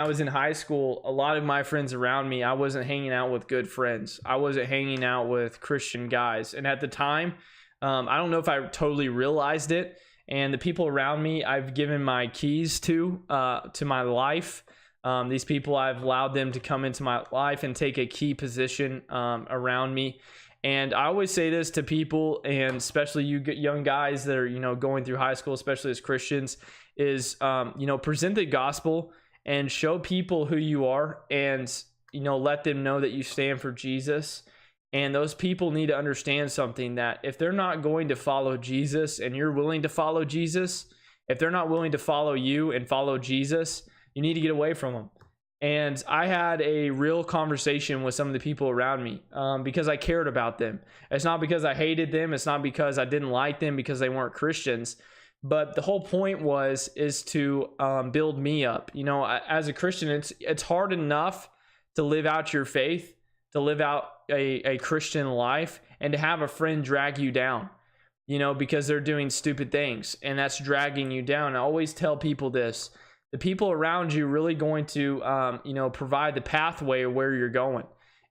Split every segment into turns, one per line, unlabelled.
I was in high school, a lot of my friends around me, I wasn't hanging out with good friends. I wasn't hanging out with Christian guys. And at the time, I don't know if I totally realized it. And the people around me, I've given my keys to my life. These people, I've allowed them to come into my life and take a key position around me. And I always say this to people, and especially you young guys that are, going through high school, especially as Christians, is, present the gospel and show people who you are, and, let them know that you stand for Jesus. And those people need to understand something, that if they're not going to follow Jesus and you're willing to follow Jesus, if they're not willing to follow you and follow Jesus, you need to get away from them. And I had a real conversation with some of the people around me because I cared about them. It's not because I hated them. It's not because I didn't like them because they weren't Christians. But the whole point is to build me up. As a Christian, it's hard enough to live out your faith, to live out a Christian life, and to have a friend drag you down, because they're doing stupid things, and that's dragging you down. I always tell people this: the people around you really going to, provide the pathway of where you're going,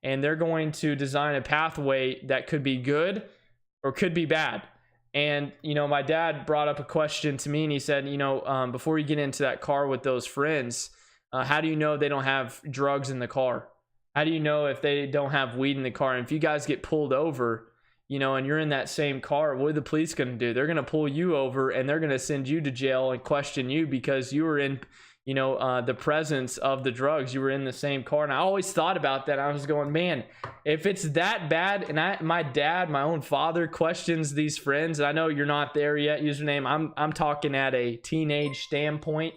and they're going to design a pathway that could be good or could be bad. And, my dad brought up a question to me, and he said, before you get into that car with those friends, how do you know they don't have drugs in the car? How do you know if they don't have weed in the car? And if you guys get pulled over, and you're in that same car, what are the police going to do? They're going to pull you over, and they're going to send you to jail and question you because you were in, the presence of the drugs. You were in the same car. And I always thought about that. I was going, man, if it's that bad, and my dad, my own father, questions these friends, and I know you're not there yet, username. I'm talking at a teenage standpoint.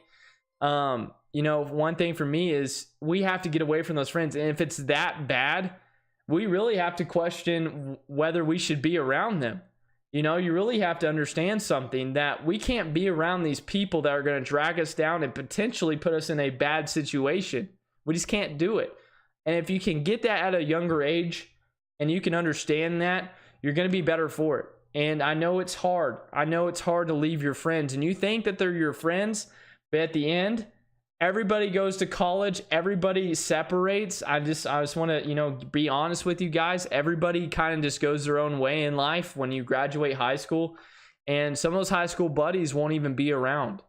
One thing for me is we have to get away from those friends. And if it's that bad, we really have to question whether we should be around them. You really have to understand something, that we can't be around these people that are going to drag us down and potentially put us in a bad situation. We just can't do it. And if you can get that at a younger age and you can understand that, you're going to be better for it. And I know it's hard. I know it's hard to leave your friends, and you think that they're your friends, but at the end, everybody goes to college. Everybody separates. I just want to, be honest with you guys. Everybody kind of just goes their own way in life when you graduate high school. And some of those high school buddies won't even be around.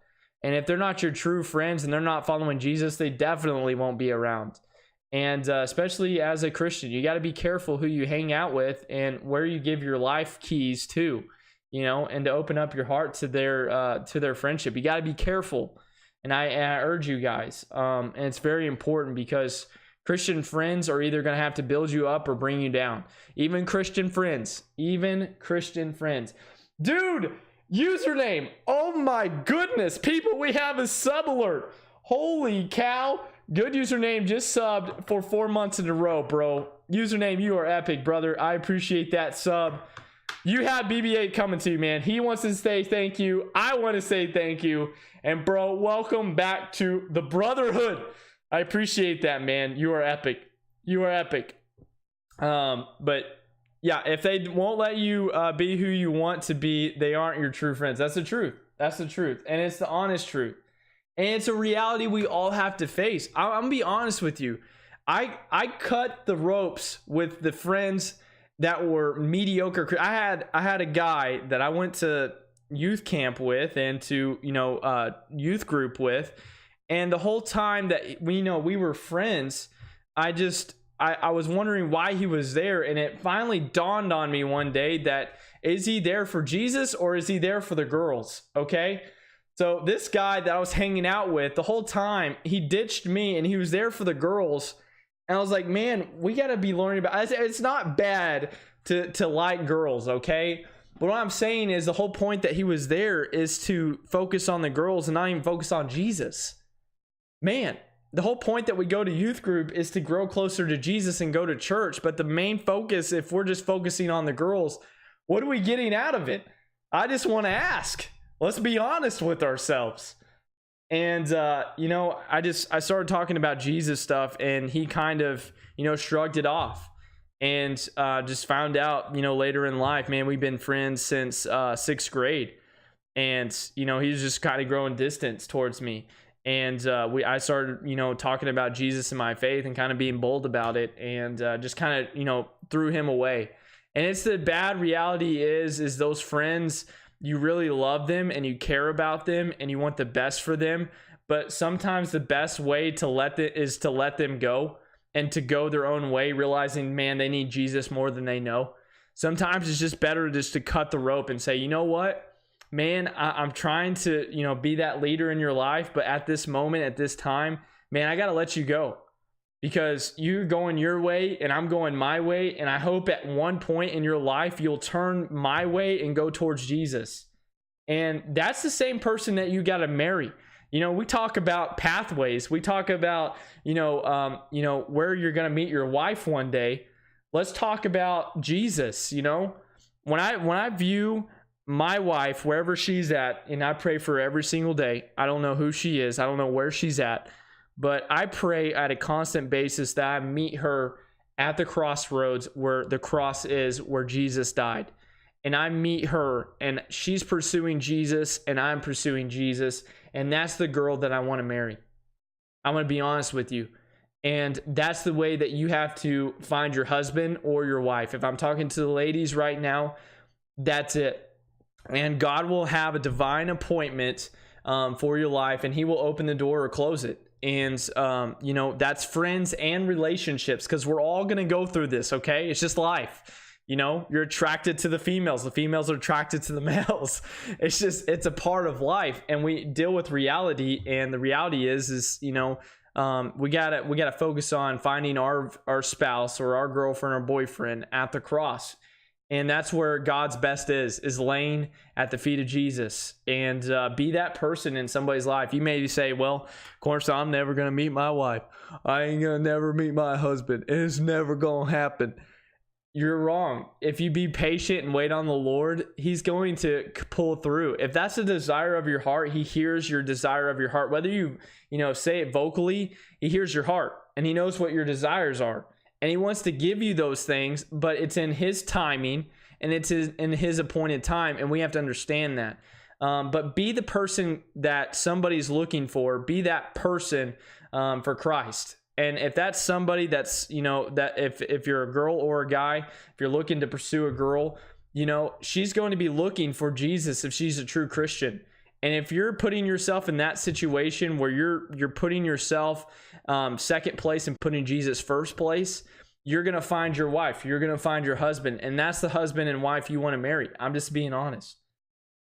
And if they're not your true friends and they're not following Jesus, they definitely won't be around. And especially as a Christian, you got to be careful who you hang out with and where you give your life keys to, and to open up your heart to their friendship. You got to be careful. And I urge you guys, and it's very important, because Christian friends are either going to have to build you up or bring you down. Even Christian friends. Dude, username. Oh my goodness. People, we have a sub alert. Holy cow. Good username just subbed for 4 months in a row, bro. Username, you are epic, brother. I appreciate that sub. You have BB-8 coming to you, man. He wants to say thank you. I want to say thank you. And bro, welcome back to the brotherhood. I appreciate that, man. You are epic. But yeah, if they won't let you be who you want to be, they aren't your true friends. That's the truth. And it's the honest truth. And it's a reality we all have to face. I'm gonna be honest with you. I cut the ropes with the friends that were mediocre. I had a guy that I went to youth camp with and to youth group with, and the whole time that we were friends, I was wondering why he was there. And it finally dawned on me one day that, is he there for Jesus or is he there for the girls? Okay, so this guy that I was hanging out with the whole time, he ditched me and he was there for the girls. And I was like, man, we got to be learning about, it's not bad to like girls, okay? But what I'm saying is, the whole point that he was there is to focus on the girls and not even focus on Jesus. Man, the whole point that we go to youth group is to grow closer to Jesus and go to church. But the main focus, if we're just focusing on the girls, what are we getting out of it? I just want to ask. Let's be honest with ourselves. And, I started talking about Jesus stuff, and he kind of, shrugged it off. And just found out, later in life, man, we've been friends since 6th grade. And, he's just kind of growing distance towards me. And I started, talking about Jesus and my faith and kind of being bold about it, and just kind of, threw him away. And it's the bad reality is those friends, you really love them and you care about them and you want the best for them. But sometimes the best way to let them go and to go their own way, realizing, man, they need Jesus more than they know. Sometimes it's just better just to cut the rope and say, you know what? Man, I'm trying to, be that leader in your life, but at this moment, at this time, man, I got to let you go, because you're going your way and I'm going my way. And I hope at one point in your life, you'll turn my way and go towards Jesus. And that's the same person that you got to marry. We talk about pathways. We talk about, where you're going to meet your wife one day. Let's talk about Jesus. When I view my wife, wherever she's at, and I pray for her every single day. I don't know who she is. I don't know where she's at, but I pray at a constant basis that I meet her at the crossroads where the cross is, where Jesus died. And I meet her and she's pursuing Jesus and I'm pursuing Jesus. And that's the girl that I want to marry. I'm going to be honest with you. And that's the way that you have to find your husband or your wife. If I'm talking to the ladies right now, that's it. And God will have a divine appointment for your life, and he will open the door or close it. And, that's friends and relationships, because we're all going to go through this, okay? It's just life. You're attracted to the females. The females are attracted to the males. It's a part of life, and we deal with reality. And the reality is we gotta focus on finding our spouse or our girlfriend or boyfriend at the cross. And that's where God's best is laying at the feet of Jesus. And be that person in somebody's life. You may say, well, Cornerstone, I'm never going to meet my wife. I ain't going to never meet my husband. It's never going to happen. You're wrong. If you be patient and wait on the Lord, he's going to pull through. If that's the desire of your heart, he hears your desire of your heart. Whether you say it vocally, he hears your heart and he knows what your desires are. And he wants to give you those things, but it's in his timing and it's in his appointed time. And we have to understand that. But be the person that somebody's looking for. Be that person for Christ. And if that's somebody that's, that if you're a girl or a guy, if you're looking to pursue a girl, she's going to be looking for Jesus if she's a true Christian. And if you're putting yourself in that situation where you're putting yourself second place and putting Jesus first place, you're going to find your wife. You're going to find your husband. And that's the husband and wife you want to marry. I'm just being honest.